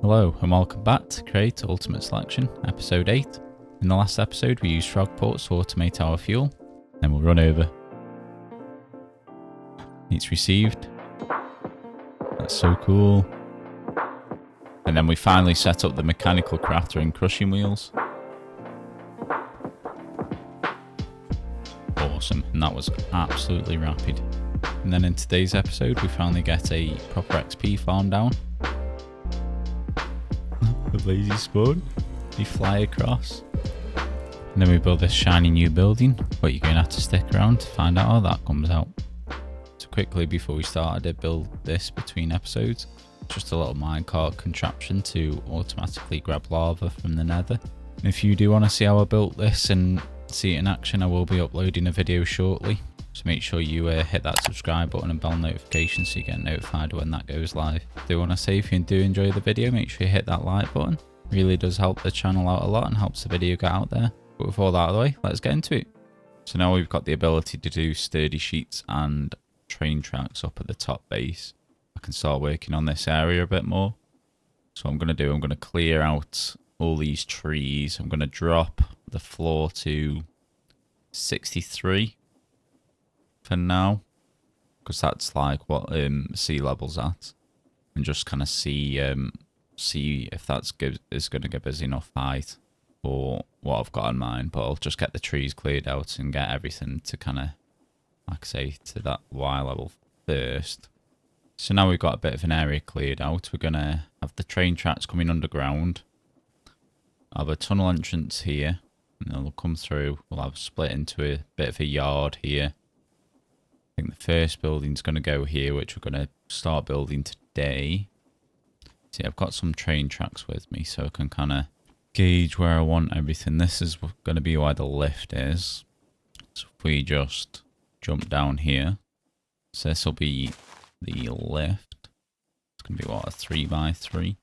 Hello and welcome back to Create Ultimate Selection, episode 8. In the last episode we used frog ports to automate our fuel, then we'll run over. It's received. That's so cool. And then we finally set up the mechanical crafter and crushing wheels. Awesome, and that was absolutely rapid. And then in today's episode we finally get a proper XP farm down. The lazy spawn. You fly across. And then we build this shiny new building, but you're going to have to stick around to find out how that comes out. So quickly before we start, I did build this between episodes. Just a little minecart contraption to automatically grab lava from the Nether. And if you do want to see how I built this and see it in action, I will be uploading a video shortly. So make sure you hit that subscribe button and bell notification so you get notified when that goes live. I do want to say if you do enjoy the video, make sure you hit that like button. It really does help the channel out a lot and helps the video get out there. But with all that out of the way, let's get into it. So now we've got the ability to do sturdy sheets and train tracks up at the top base. I can start working on this area a bit more. So what I'm going to clear out all these trees. I'm going to drop the floor to 63. For now, because that's like what sea level's at, and just kind of see if that's is going to give us enough height for what I've got in mind. But I'll just get the trees cleared out and get everything to kind of, like I say, to that Y level first. So now we've got a bit of an area cleared out. We're gonna have the train tracks coming underground. I'll have a tunnel entrance here, and then we'll come through. We'll have split into a bit of a yard here. I think the first building's going to go here, which we're going to start building today. See, I've got some train tracks with me, so I can kind of gauge where I want everything. This is going to be where the lift is. So if we just jump down here, so this will be the lift. It's going to be, what, a 3x3?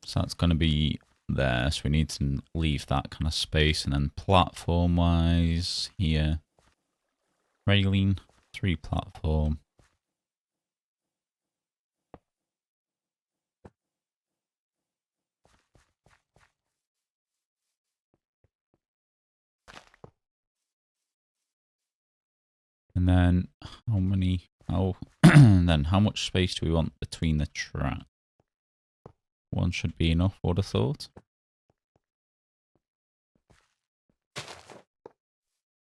So that's going to be there, so we need to leave that kind of space. And then platform wise here, railing, 3 platform. And then how much space do we want between the track? One should be enough, would have thought.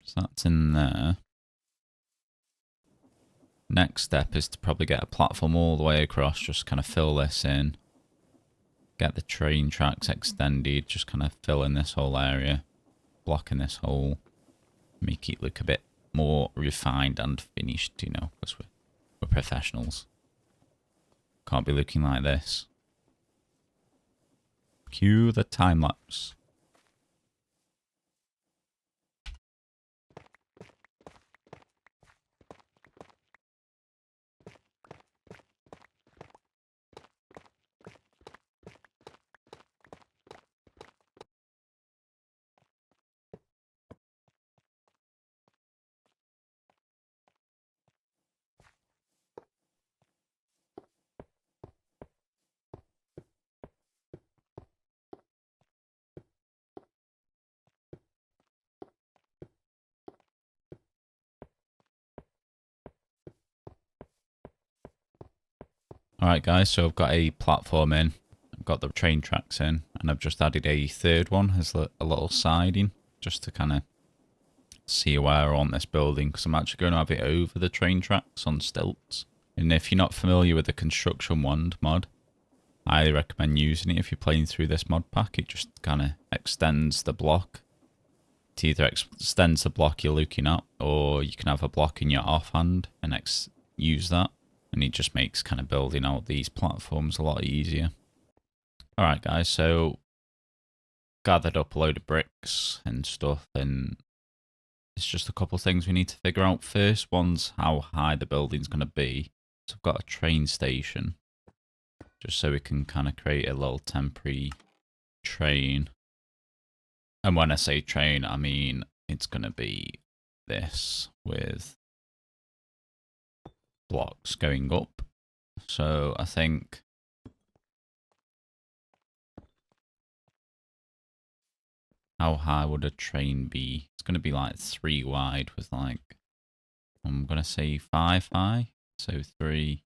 So that's in there. Next step is to probably get a platform all the way across, just kind of fill this in. Get the train tracks extended, just kind of fill in this whole area. Blocking this hole. Make it look a bit more refined and finished, you know, because we're professionals. Can't be looking like this. Cue the time lapse. Alright guys, so I've got a platform in, I've got the train tracks in, and I've just added a third one as a little siding, just to kind of see where I want this building, because I'm actually going to have it over the train tracks on stilts. And if you're not familiar with the construction wand mod, I highly recommend using it if you're playing through this mod pack. It just kind of extends the block. It either extends the block you're looking at, or you can have a block in your offhand and use that. And it just makes kind of building out these platforms a lot easier. Alright guys, so gathered up a load of bricks and stuff, and it's just a couple of things we need to figure out. First one's how high the building's going to be. So I've got a train station, just so we can kind of create a little temporary train. And when I say train, I mean it's going to be this with blocks going up. So I think how high would a train be? It's going to be like 3 wide with like, I'm going to say 5 high. So 3,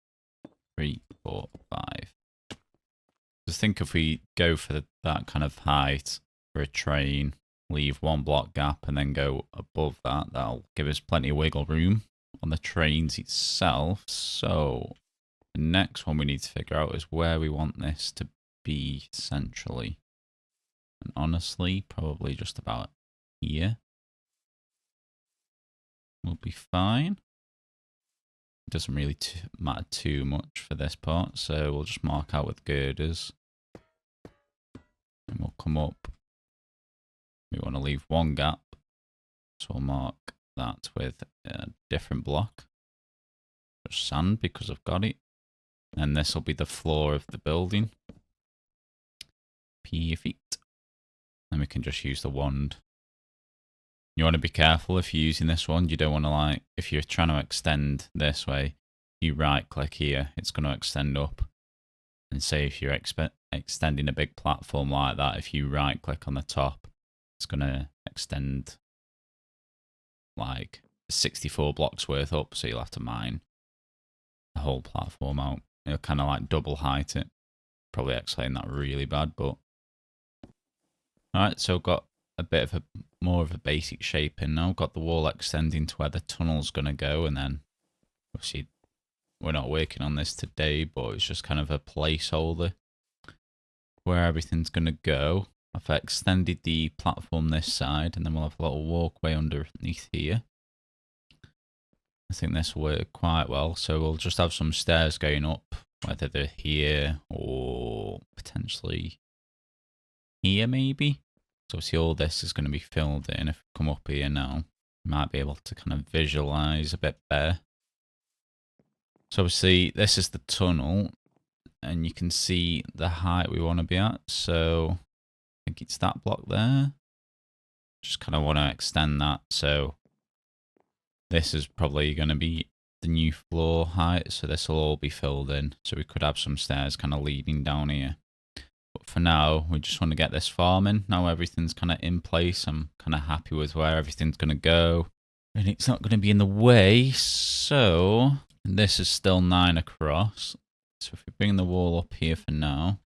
3, 4, 5. Just think if we go for that kind of height for a train, leave 1 block gap and then go above that, that'll give us plenty of wiggle room on the trains itself. So the next one we need to figure out is where we want this to be centrally. And honestly, probably just about here will be fine. It doesn't really matter too much for this part, so we'll just mark out with girders. And we'll come up. We want to leave 1 gap, so we'll mark that with a different block. Just sand because I've got it. And this will be the floor of the building. Perfect. Then we can just use the wand. You want to be careful if you're using this wand. You don't want to, like, if you're trying to extend this way, you right click here, it's going to extend up. And say if you're extending a big platform like that, if you right click on the top, it's going to extend like 64 blocks worth up. So you'll have to mine the whole platform out. It'll kind of like double height it. Probably explain that really bad, but. Alright, so got a bit of more of a basic shape in now. Got the wall extending to where the tunnel's going to go, and then obviously we're not working on this today, but it's just kind of a placeholder where everything's going to go. I've extended the platform this side, and then we'll have a little walkway underneath here. I think this will work quite well, so we'll just have some stairs going up, whether they're here or potentially here maybe. So obviously all this is going to be filled in. If we come up here now, you might be able to kind of visualize a bit better. So obviously this is the tunnel, and you can see the height we want to be at. So I think it's that block there. Just kind of want to extend that. So this is probably going to be the new floor height. So this will all be filled in. So we could have some stairs kind of leading down here. But for now, we just want to get this farming. Now everything's kind of in place. I'm kind of happy with where everything's going to go. And it's not going to be in the way. So this is still 9 across. So if we bring the wall up here for now,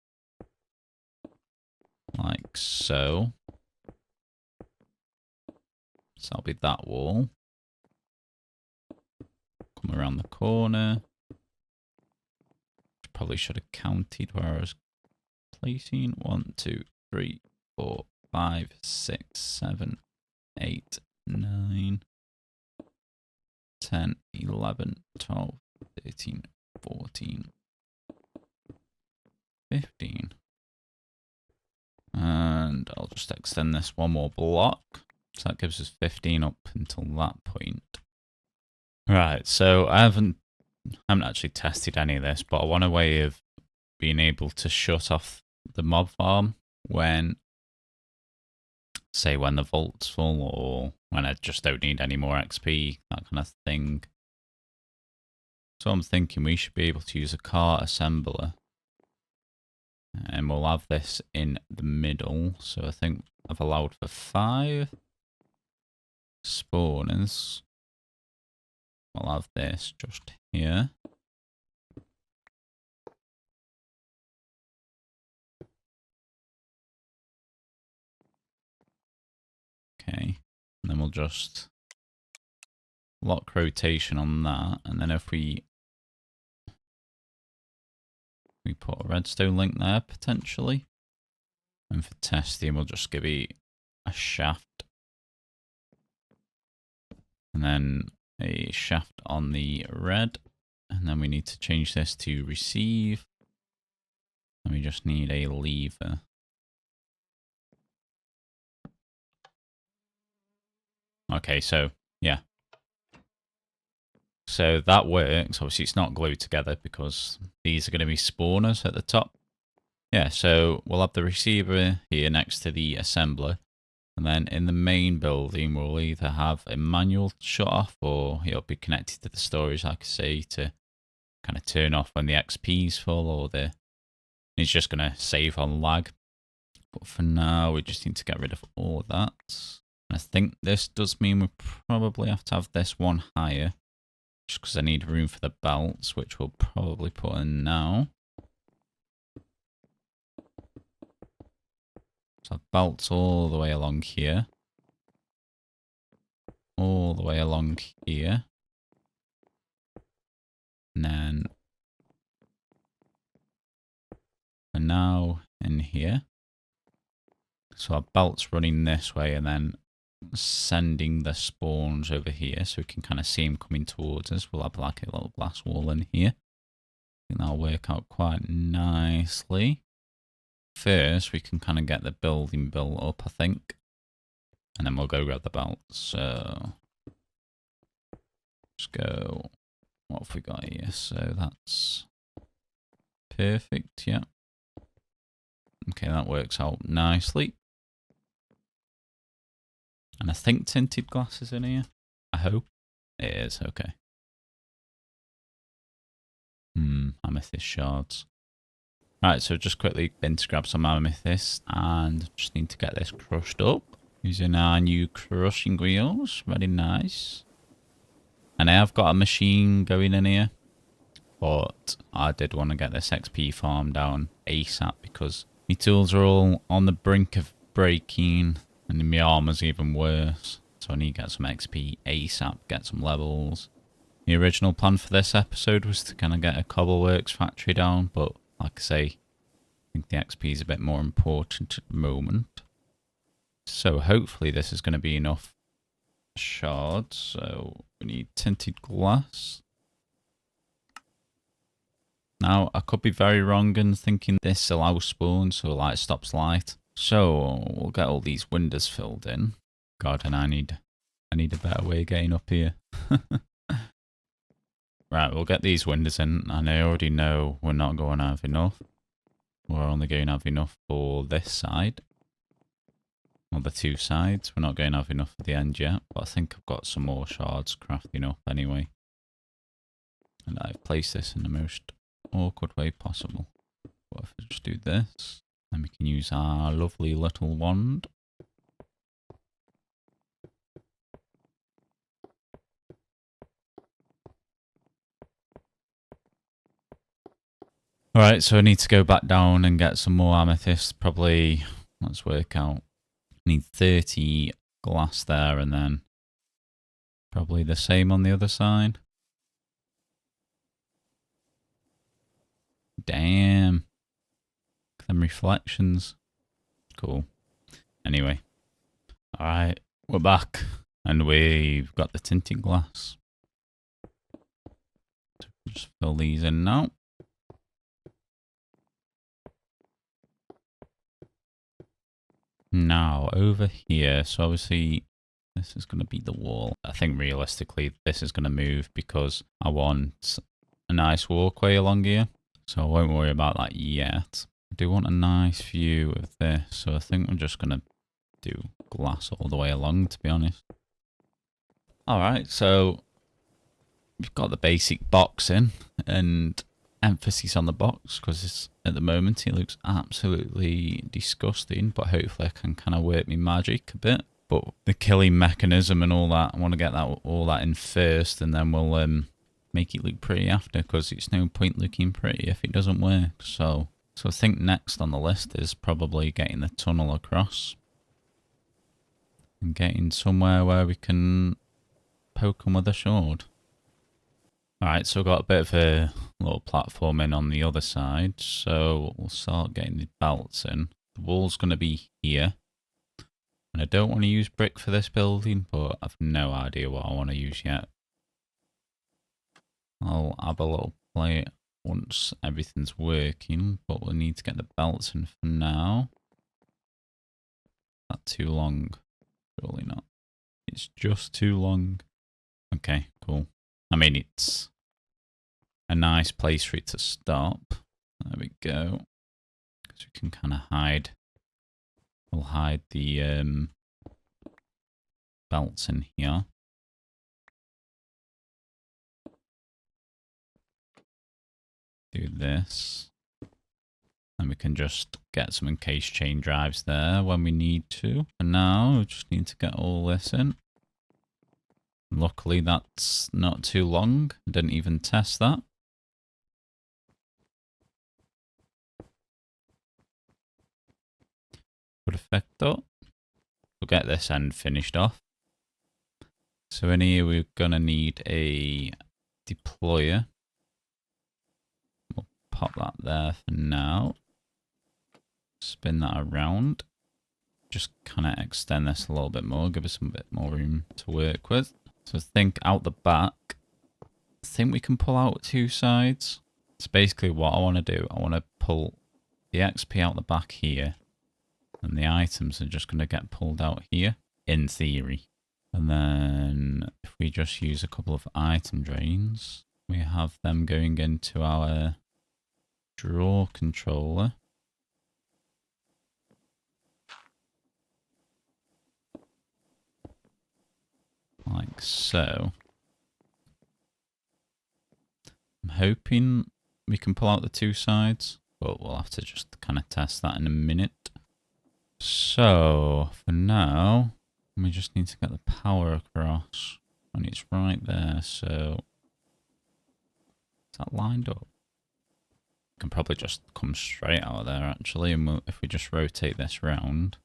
like so. So that'll be that wall. Come around the corner. Probably should have counted where I was placing. 1, 2, 3, 4, 5, 6, 7, 8, 9, 10, 11, 12, 13, 14, 15. And I'll just extend this 1 more block. So that gives us 15 up until that point. Right, so I haven't actually tested any of this, but I want a way of being able to shut off the mob farm when, say, when the vault's full, or when I just don't need any more XP, that kind of thing. So I'm thinking we should be able to use a cart assembler, and we'll have this in the middle. So I think I've allowed for 5 spawners. We'll have this just here. Okay, and then we'll just lock rotation on that, and then if we put a redstone link there potentially, and for testing we'll just give it a shaft, and then a shaft on the red, and then we need to change this to receive, and we just need a lever. Okay, so yeah, so that works. Obviously it's not glued together because these are going to be spawners at the top. Yeah, so we'll have the receiver here next to the assembler. And then in the main building, we'll either have a manual shut off, or it'll be connected to the storage, like I say, to kind of turn off when the XP's full, or it's just going to save on lag. But for now, we just need to get rid of all of that. And I think this does mean we probably have to have this one higher, just because I need room for the belts, which we'll probably put in now. So belts all the way along here. All the way along here. And then for now in here. So our belt's running this way and then sending the spawns over here so we can kind of see them coming towards us. We'll have like a little glass wall in here. I think that'll work out quite nicely. First, we can kind of get the building built up, I think. And then we'll go grab the belts. So, let's go. What have we got here? So that's perfect, yeah. Okay, that works out nicely. And I think tinted glass is in here. I hope it is, okay. Amethyst shards. Right, so just quickly been to grab some amethyst and just need to get this crushed up using our new crushing wheels. Very nice. And I have got a machine going in here, but I did want to get this XP farm down ASAP because my tools are all on the brink of breaking and my armor's even worse. So I need to get some XP ASAP, get some levels. The original plan for this episode was to kind of get a Cobbleworks factory down, but like I say, I think the XP is a bit more important at the moment. So hopefully this is going to be enough shards. So we need tinted glass. Now, I could be very wrong in thinking this allows spawn, so light stops light. So we'll get all these windows filled in. God, and I need a better way of getting up here. Right, we'll get these windows in, and I already know we're not going to have enough. We're only going to have enough for this side. Or the two sides. We're not going to have enough for the end yet, but I think I've got some more shards crafting up anyway. And I've placed this in the most awkward way possible. What if I just do this? Then we can use our lovely little wand. Alright, so I need to go back down and get some more amethyst. Probably, let's work out. I need 30 glass there and then probably the same on the other side. Damn. Look at them reflections. Cool. Anyway. Alright, we're back. And we've got the tinted glass. So just fill these in now. Now, over here, so obviously this is going to be the wall. I think realistically this is going to move because I want a nice walkway along here. So I won't worry about that yet. I do want a nice view of this, so I think I'm just going to do glass all the way along, to be honest. Alright, so we've got the basic box in, and emphasis on the box because at the moment it looks absolutely disgusting, but hopefully I can kind of work my magic a bit. But the killing mechanism and all that, I want to get all that in first, and then we'll make it look pretty after, because it's no point looking pretty if it doesn't work. So I think next on the list is probably getting the tunnel across and getting somewhere where we can poke them with a sword. Alright, so we've got a bit of a little platform in on the other side, so we'll start getting the belts in. The wall's going to be here, and I don't want to use brick for this building, but I've no idea what I want to use yet. I'll have a little play once everything's working, but we'll need to get the belts in for now. Not too long, surely not. It's just too long. Okay, cool. I mean, it's a nice place for it to stop. There we go. Because we can kind of hide. We'll hide the belts in here. do this. And we can just get some encased chain drives there when we need to. And now we just need to get all this in. Luckily that's not too long. I didn't even test that. Perfecto. We'll get this end finished off. So in here we're gonna need a deployer. We'll pop that there for now. Spin that around. Just kind of extend this a little bit more, give us a bit more room to work with. So think out the back. I think we can pull out 2 sides. So basically what I want to do, I want to pull the XP out the back here. And the items are just going to get pulled out here, in theory. And then if we just use a couple of item drains, we have them going into our draw controller. Like so. I'm hoping we can pull out the 2 sides, but we'll have to just kind of test that in a minute. So, for now, we just need to get the power across, and it's right there, so is that lined up? We can probably just come straight out of there, actually, and if we just rotate this round,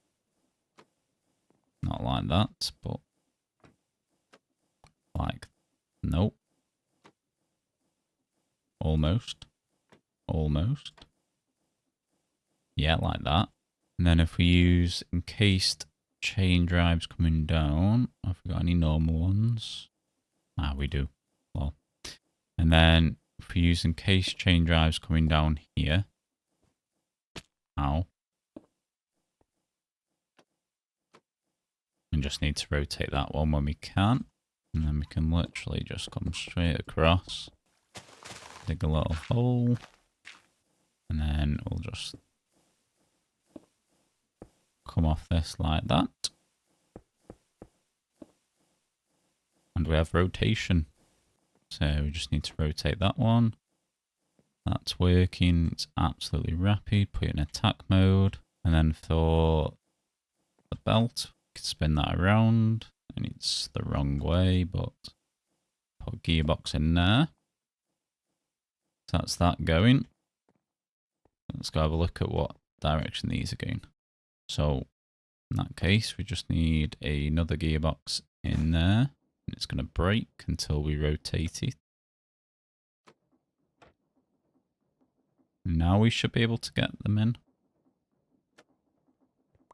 not like that, but like, nope. Almost. Almost. Yeah, like that. And then if we use encased chain drives coming down, have we got any normal ones? Ah, we do. Well, and then if we use encased chain drives coming down here. Ow. We just need to rotate that one when we can. And then we can literally just come straight across. Dig a little hole. And then we'll just come off this like that. And we have rotation. So we just need to rotate that one. That's working. It's absolutely rapid. Put it in attack mode. And then for the belt, we can spin that around. And it's the wrong way, but put gearbox in there. So that's that going. Let's go have a look at what direction these are going. So in that case, we just need another gearbox in there. And it's going to break until we rotate it. Now we should be able to get them in.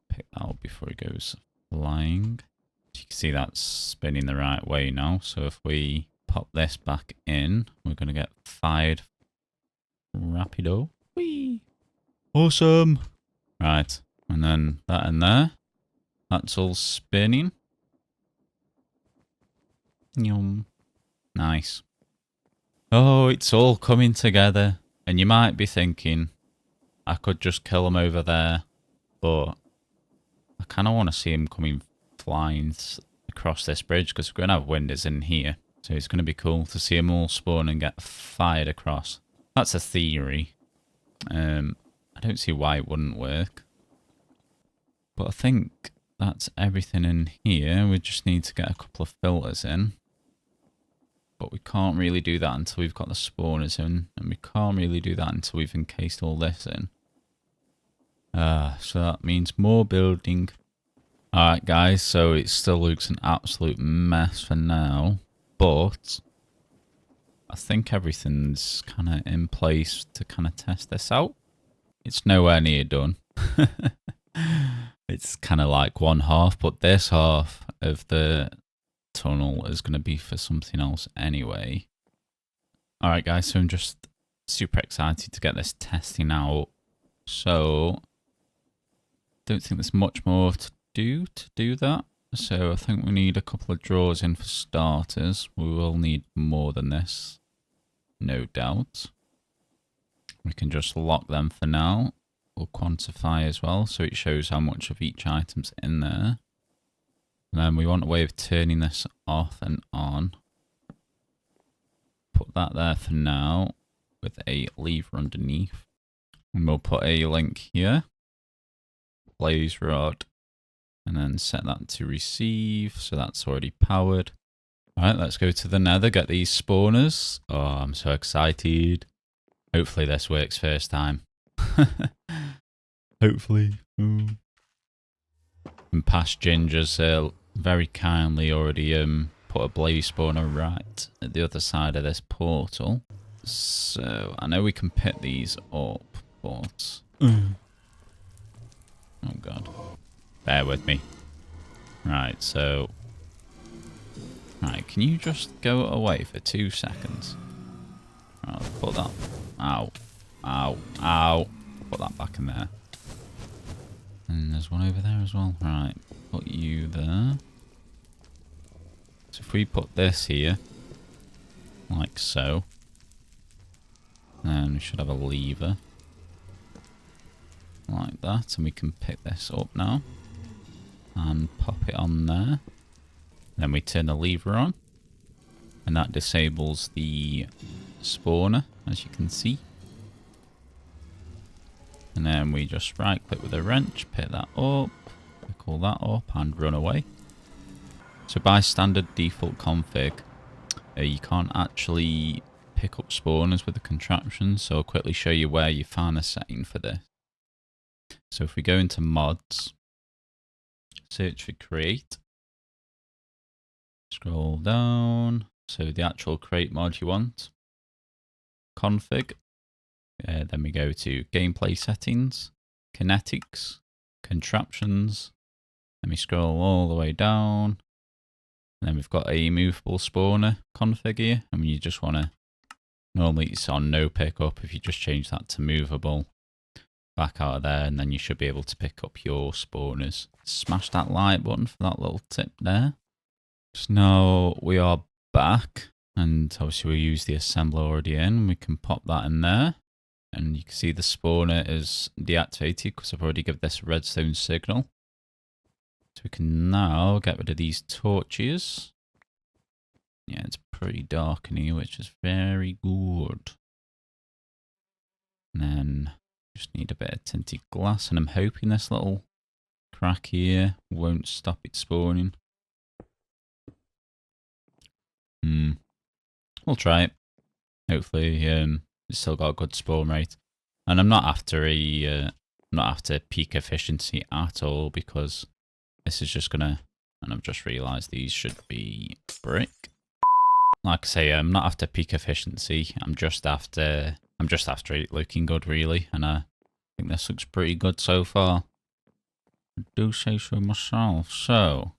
Pick that up before it goes flying. You can see that's spinning the right way now. So if we pop this back in, we're going to get fired rapido. Whee! Awesome! Right, and then that in there. That's all spinning. Yum. Nice. Oh, it's all coming together. And you might be thinking, I could just kill him over there. But I kind of want to see him coming flying across this bridge, because we're going to have windows in here. So it's going to be cool to see them all spawn and get fired across. That's a theory. I don't see why it wouldn't work. But I think that's everything in here. We just need to get a couple of filters in. But we can't really do that until we've got the spawners in. And we can't really do that until we've encased all this in. So that means more building. Alright guys, so it still looks an absolute mess for now, but I think everything's kind of in place to kind of test this out. It's nowhere near done. It's kind of like one half, but this half of the tunnel is going to be for something else anyway. Alright guys, so I'm just super excited to get this testing out. So, don't think there's much more to do that. So I think we need a couple of draws in for starters. We will need more than this, no doubt. We can just lock them for now. We'll quantify as well, so it shows how much of each item's in there. And then we want a way of turning this off and on. Put that there for now. with a lever underneath. And we'll put a link here. Blaze rod. And then set that to receive. So that's already powered. Alright, let's go to the Nether, get these spawners. Oh, I'm so excited. Hopefully this works first time. Hopefully. Ooh. And past Ginger's very kindly already put a blaze spawner right at the other side of this portal. So I know we can pick these up, but oh god, bear with me. Right, so right, can you just go away for 2 seconds? Right, let's put that. Ow, ow, ow. Put that back in there. And there's one over there as well. Right, put you there. So if we put this here, like so, then we should have a lever. Like that, and we can pick this up now. And pop it on there. Then we turn the lever on. And that disables the spawner, as you can see. And then we just right click with a wrench, pick that up, pick all that up and run away. So by standard default config, you can't actually pick up spawners with the contraption. So I'll quickly show you where you find a setting for this. So if we go into mods, search for create, scroll down, so the actual create mod you want, config, then we go to gameplay settings, kinetics, contraptions, then we scroll all the way down, and then we've got a movable spawner config here, and you just want to, normally it's on no pickup, if you just change that to movable, back out of there, and then you should be able to pick up your spawners. Smash that like button for that little tip there. So now we are back, and obviously we use the assembler already in. We can pop that in there, and you can see the spawner is deactivated because I've already given this a redstone signal. So we can now get rid of these torches. Yeah, it's pretty dark in here, which is very good. And then just need a bit of tinted glass, and I'm hoping this little crack here won't stop it spawning. We'll try it. Hopefully, it's still got a good spawn rate. And I'm not after peak efficiency at all, because this is just gonna. And I've just realised these should be brick. Like I say, I'm not after peak efficiency. I'm just after it looking good, really. And I think this looks pretty good so far. I do say so myself. So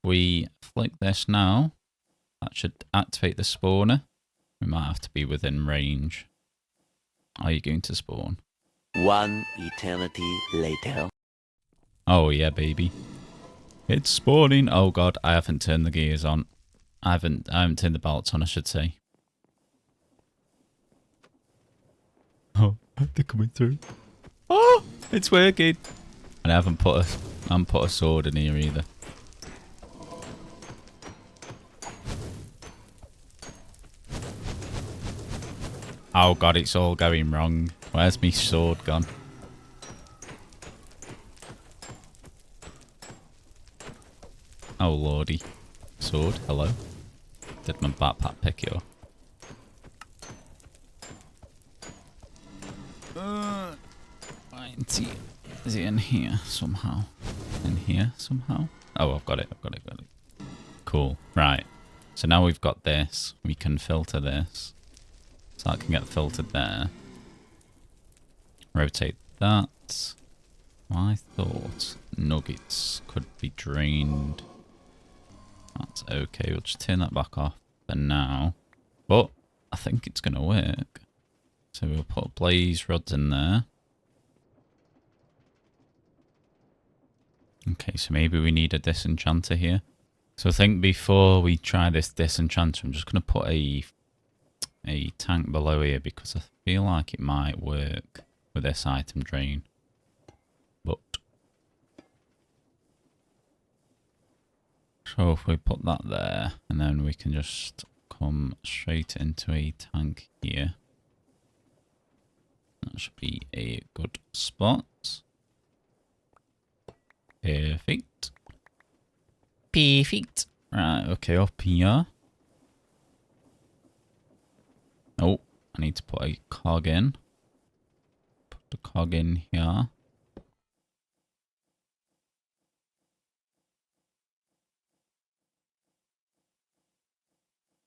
we flick this now. That should activate the spawner. We might have to be within range. Are you going to spawn? One eternity later. Oh yeah, baby. It's spawning. Oh god, I haven't turned the gears on. I haven't turned the belts on, I should say. Oh, they're coming through. Oh, it's working. And I haven't put a sword in here either. Oh god, it's all going wrong. Where's my sword gone? Oh lordy. Sword, hello. Did my backpack pick you up? Is it in here somehow? In here somehow? Oh, I've got it. Cool. Right. So now we've got this. We can filter this. So that can get filtered there. Rotate that. I thought nuggets could be drained. That's okay. We'll just turn that back off for now. But I think it's going to work. So we'll put blaze rods in there. Okay, so maybe we need a disenchanter here. So I think before we try this disenchanter, I'm just going to put a tank below here, because I feel like it might work with this item drain. But so if we put that there, and then we can just come straight into a tank here. That should be a good spot. Perfect. Perfect. Right, okay, up here. Oh, I need to put a cog in. Put the cog in here.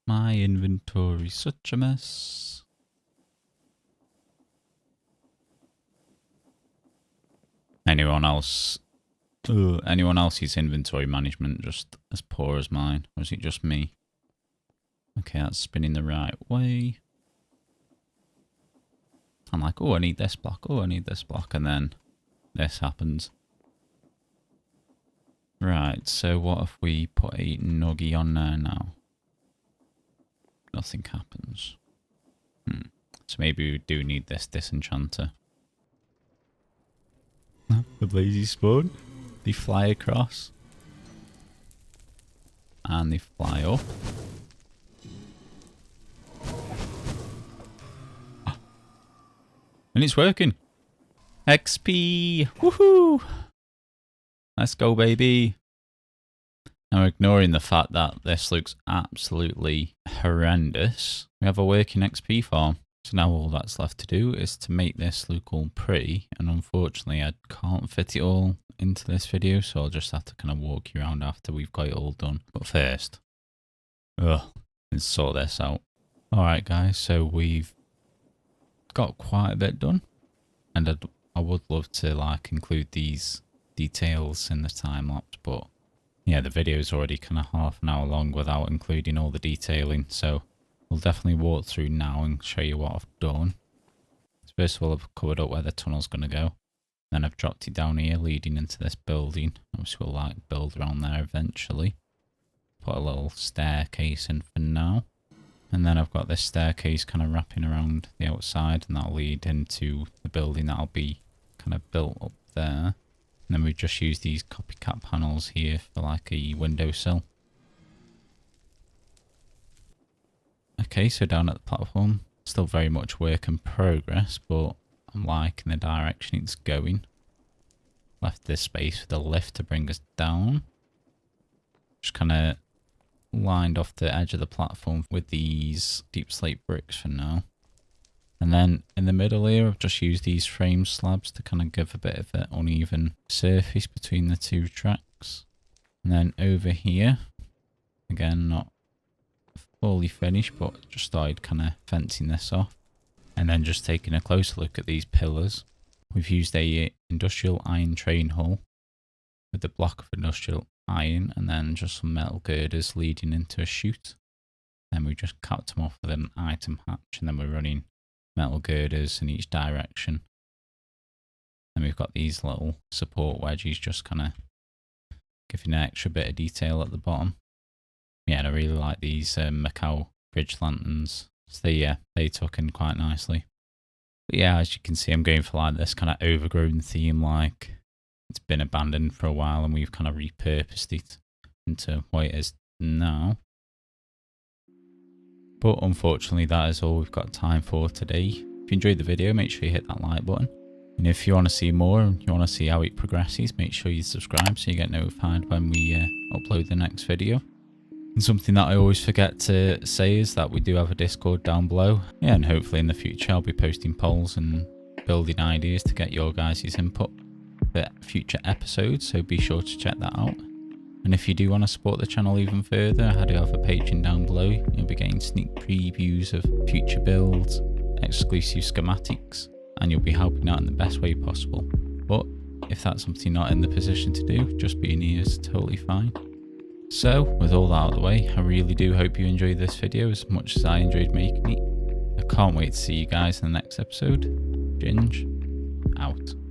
My inventory's such a mess. Anyone else's inventory management just as poor as mine? Or is it just me? Okay, that's spinning the right way. I'm like, oh, I need this block. Oh, I need this block. And then this happens. Right, so what if we put a nuggy on there now? Nothing happens. So maybe we do need this disenchanter. The lazy spawn. They fly across. And they fly up. And it's working. XP! Woohoo! Let's go, baby. Now, ignoring the fact that this looks absolutely horrendous, we have a working XP farm. So now all that's left to do is to make this look all pretty. And unfortunately, I can't fit it all into this video, so I'll just have to kind of walk you around after we've got it all done. But first, let's sort this out. Alright guys, so we've got quite a bit done. And I would love to like include these details in the time lapse, but yeah, the video is already kind of half an hour long without including all the detailing, so we'll definitely walk through now and show you what I've done. So first of all, I've covered up where the tunnel's going to go. Then I've dropped it down here leading into this building. Obviously we'll like build around there eventually. Put a little staircase in for now. And then I've got this staircase kind of wrapping around the outside, and that'll lead into the building that'll be kind of built up there. And then we just use these copycat panels here for like a windowsill. Okay, so down at the platform, still very much work in progress, but I'm liking the direction it's going. Left this space for the lift to bring us down. Just kind of lined off the edge of the platform with these deep slate bricks for now. And then in the middle here, I've just used these frame slabs to kind of give a bit of an uneven surface between the two tracks. And then over here, again, not fully finished, but just started kind of fencing this off. And then just taking a closer look at these pillars. We've used a industrial iron train hull with a block of industrial iron and then just some metal girders leading into a chute. Then we just capped them off with an item hatch, and then we're running metal girders in each direction. And we've got these little support wedges just kind of giving an extra bit of detail at the bottom. Yeah, and I really like these Macau bridge lanterns. So they tuck in quite nicely. But yeah, as you can see, I'm going for like this kind of overgrown theme, like it's been abandoned for a while and we've kind of repurposed it into what it is now. But unfortunately, that is all we've got time for today. If you enjoyed the video, make sure you hit that like button. And if you want to see more and you want to see how it progresses, make sure you subscribe so you get notified when we upload the next video. And something that I always forget to say is that we do have a Discord down below. Yeah, and hopefully in the future I'll be posting polls and building ideas to get your guys' input for future episodes, so be sure to check that out. And if you do want to support the channel even further, I do have a Patreon down below. You'll be getting sneak previews of future builds, exclusive schematics, and you'll be helping out in the best way possible. But if that's something you're not in the position to do, just being here is totally fine. So, with all that out of the way, I really do hope you enjoyed this video as much as I enjoyed making it. I can't wait to see you guys in the next episode. Ginge, out.